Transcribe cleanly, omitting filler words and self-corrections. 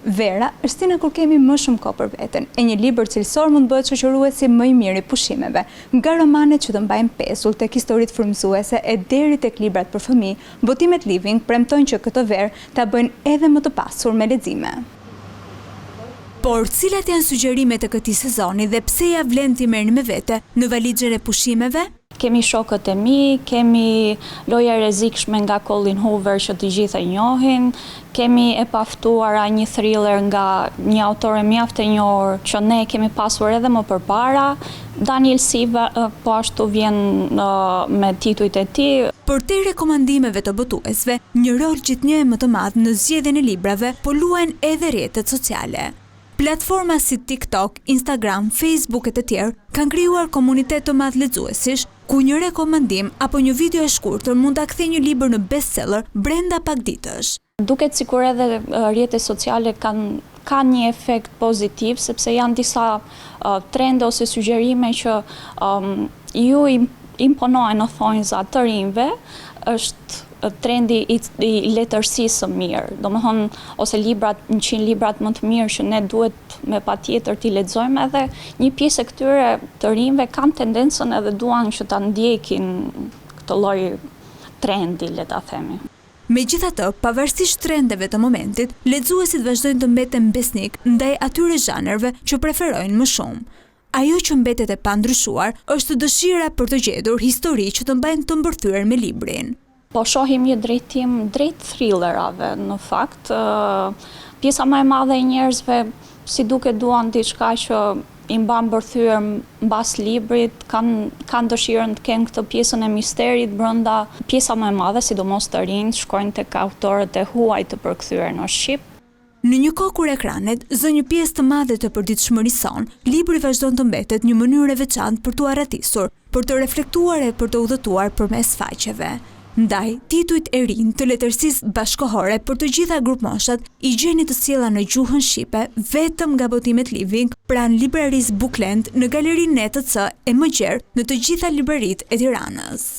Vera është stina kur kemi më shumë kohë për veten, e një libër cilësor mund bëhet shoqëruesi më i mirë i pushimeve, nga romanet që të mbajnë pesull tek historitë frymëzuese e deri tek librat për fëmijë. Botimet Living premtojnë që këtë verë ta bëjnë edhe më të pasur me lexime. Por cilat janë sugjerimet e këtij sezoni dhe pse ja vlen t'i merrni me vete në valizhen e pushimeve? Kemi Shokët e mi, kemi Loja e rrezikshme nga Colin Hoover që të gjithë e njohin, kemi E paftuara, një thriller nga një autore mjaft e njohur që ne kemi pasur edhe më përpara. Daniel Silva po ashtu vjen me titujt e tij. Por te rekomandimeve të botuesve, një rol gjithnjë më të madh në zgjedhjen e librave po luajnë edhe rrjetet sociale. Platforma si TikTok, Instagram, Facebook e të tjerë kanë krijuar komunitet të madh lexuesish, ku një rekomandim apo një video e shkurtër mund ta kthejë një libër në bestseller brenda pak ditësh. Duket sikur edhe rrjetet sociale kanë një efekt pozitiv, sepse janë disa trende ose sugjerime që ju imponojnë në thonjza të rinjve, është trendi i letërsisë së mirë, domethënë ose 100 librat më të mirë që ne duhet me patjetër t'i lexojmë, edhe një pjesë e këtyre të rinjve kanë tendencën edhe duan që ta ndjekin këtë lloj trendi, le ta themi. Megjithatë, pavarësisht trendeve të momentit, lexuesit vazhdojnë të mbeten besnik ndaj atyre zhanreve që preferojnë më shumë. Ajo që mbetet e pandryshuar është dëshira për të gjetur histori që të mbajnë të mbërthyer me librin. Po shohim një drejtim drejt thrillerave, në fakt. Pjesa më e madhe e njerëzve, si duket, duan diçka që i mban mbërthyer mbas librit, kanë dëshirën të kenë këtë pjesën e misterit brenda. Pjesa më e madhe, sidomos të rinjt, shkojnë tek autorët e huaj të përkthyer në shqip. Në një kohë kur ekranet zë një pjesë të madhe të përditshmërisë son, libri vazhdon të mbetet një mënyrë e veçantë për t'u arratisur, për të reflektuar e për të udhëtuar përmes faqeve. Ndaj, titujt e rinj të letërsisë bashkëkohore për të gjitha grupmoshat i gjeni të sjella në gjuhën shqipe vetëm nga Botimet Living pranë librarisë Bookland në galerinë NTC e më gjerë në të gjitha libraritë e Tiranës.